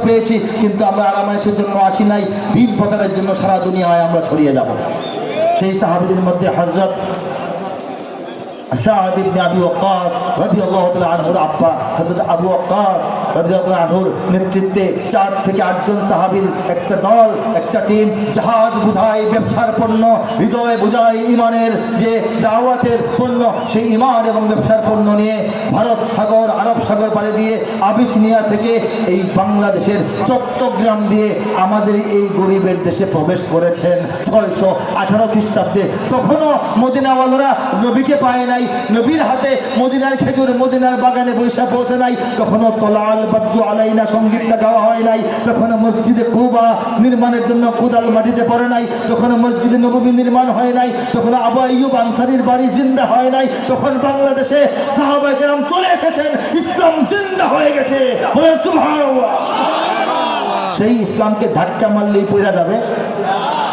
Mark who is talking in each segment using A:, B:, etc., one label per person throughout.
A: পেয়েছি, কিন্তু আমরা আরামায়েশের জন্য আসি নাই, দিন প্রচারের জন্য সারা দুনিয়ায় আমরা ছড়িয়ে যাব। সেই সাহাবীদের মধ্যে হযরত সাদ ইবনে আবি ওয়াক্কাস রাদিয়াল্লাহু তাআলা আনহুর আব্বা হযরত আবু ওয়াক্কাস রাদিয়াল্লাহু তাআলা আনহুর নেতৃত্বে 4 থেকে 8 জন সাহাবীর একটা দল, একটা টিম, জাহাজ বুঝায় ব্যবসার পণ্য, হৃদয়ে বুঝায় ইমানের যে দাওয়াতের পণ্য, সেই ইমান এবং ব্যবসার পণ্য নিয়ে ভারত সাগর, আরব সাগর পাড়ি দিয়ে আবিসিনিয়া থেকে এই বাংলাদেশের চট্টগ্রাম দিয়ে আমাদের এই গরিবের দেশে প্রবেশ করেছেন 618 খ্রিস্টাব্দে। তখনও মদিনাওয়ালারা নবীকে পায় নাই, নবীর হাতে মদিনার খেজুর মদিনার বাগানে বৈশা পৌঁছে নাই, তখনও তলাল বাদ্দু আলাইনা সঙ্গীতটা গাওয়া হয় নাই, তখনও মসজিদে কুবা নির্মাণের জন্য কোদাল মাটিতে পড়ে নাই, তখনও মসজিদে নববী নির্মাণ হয় নাই, তখনও আবু আইয়ুব আনসারীর বাড়ি জিন্দা হয় নাই, তখন বাংলাদেশে সাহাবায়ে কেরাম চলে এসেছেন, ইসলাম জিন্দা হয়ে গেছে। বলে সুবহানাল্লাহ। সেই ইসলামকে ধাক্কা মারলেই পড়া যাবে,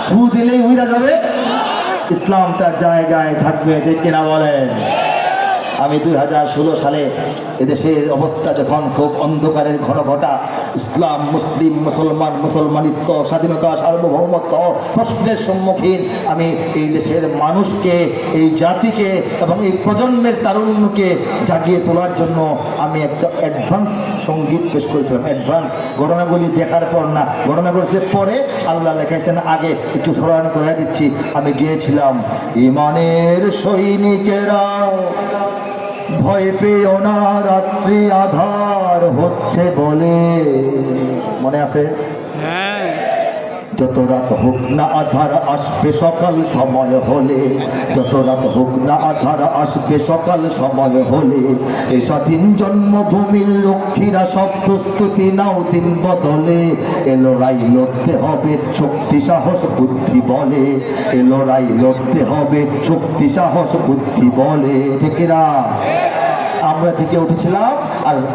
A: ফু দিলেই উইরা যাবে? ইসলাম তার জায়গায় থাকবে, ঠিক কিনা বলেন? আমি 2016 সালে এদেশের অবস্থা যখন খুব অন্ধকারের ঘন ঘটা, ইসলাম, মুসলিম, মুসলমান, মুসলমানিত্ব, স্বাধীনতা, সার্বভৌমত্ব প্রশ্নের সম্মুখীন, আমি এই দেশের মানুষকে, এই জাতিকে এবং এই প্রজন্মের তারুণ্যকে জাগিয়ে তোলার জন্য আমি একটা অ্যাডভান্স সঙ্গীত পেশ করেছিলাম। অ্যাডভান্স ঘটনাগুলি দেখার পর না, ঘটনা ঘটেছে পরে, আল্লাহ লেখাইছেন আগে, একটু স্মরণ করে দিচ্ছি। আমি গিয়েছিলাম, ইমানের সৈনিকেরা ভয় পেও না, রাত্রি আধার হচ্ছে বলে। মনে আছে? যত রাত হোক না আধার আসবে সকাল সময় হলে, যত রাত হোক না আধার আসবে সকাল সময় হলে। এ স্বাধীন জন্মভূমির লক্ষ্মীরা সব প্রস্তুতি নাও দিন বদলে। এ লড়াই লড়তে হবে শক্তি সাহস বুদ্ধি বলে, এ লড়াই লড়তে হবে শক্তি সাহস বুদ্ধি বলে। ঠিক না? আমরা থেকে উঠেছিলাম,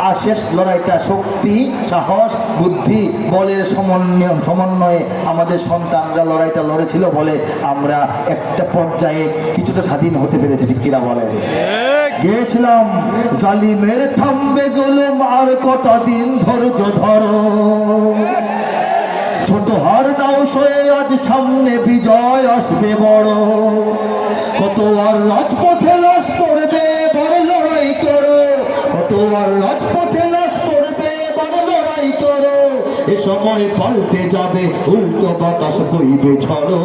A: আর শেষ লড়াইটা শক্তি সাহস বুদ্ধি বলের সমন্বয়ে আমাদের সন্তানরা লড়াইটা লড়েছিল বলে আমরা একটা পর্যায়ে কিছুটা স্বাধীন হতে পেরেছি। ঠিক কিনা বলেন? গিয়েছিলাম, জালিমের থামবে জুলুম আর কটা দিন ধৈর্য ধরো, ছোট হার নাও সয়ে আজ সামনে বিজয় আসবে বড়। কত আর রাজপথে লাশ পড়বে, বড় লড়াই করো, কত আর রাজপথে লাশ পড়বে, বড় লড়াই করো। এ সময় পাল্টে যাবে উল্টো বাতাস বইবে ঝড়ো,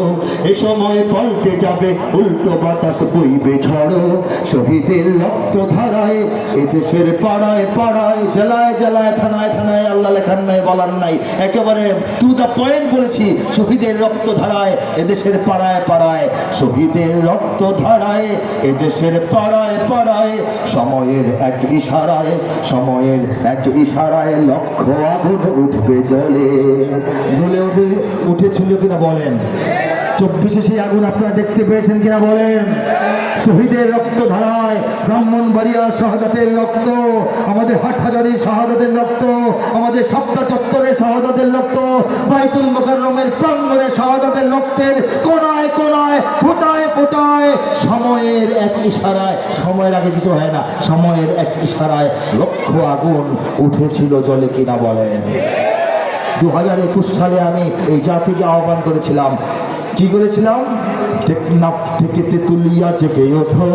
A: এ সময় পাল্টে যাবে উল্টো বাতাস বইবে ঝড়ো। শহীদের রক্ত ধারায় এদেশের পাড়ায় পাড়ায়, জেলায় জেলায়, থানায় থানায়, আল্লাহ লেখান নাই বলার নাই, একেবারে টু দ্য পয়েন্ট বলেছি। শহীদের রক্ত ধারায় এদেশের পাড়ায় পাড়ায়, শহীদের রক্ত ধারায় এদেশের পাড়ায় পাড়ায়। সময়ের এক ইশারায়, সময়ের এক ইশারায় লক্ষ আগুন উঠবে জ্বলে। জ্বলে উঠেছিল কিনা বলেন? 24-এ সেই আগুন আপনারা দেখতে পেয়েছেন কিনা বলেন? শহীদের রক্ত ধারায়, ব্রাহ্মণবাড়িয়ার শাহাদাতের রক্ত, আমাদের হাটহাজারীর শাহাদাতের রক্ত, আমাদের শাপলা চত্বরের শাহাদাতের রক্ত, বাইতুল মুকাররমের প্রাঙ্গণে শাহাদাতের রক্তের কোনায় কোনায়, ফোটায় ফোটায়, সময়ের এক ইশারায়, সময়ের আগে কিছু হয় না, সময়ের এক ইশারায় লক্ষ আগুন উঠেছিল জলে কিনা বলেন? 2021 সালে আমি এই জাতিকে আহ্বান করেছিলাম, কি করেছিলাম? টেকনাফ থেকে তেতুলিয়া জেগে ওঠো,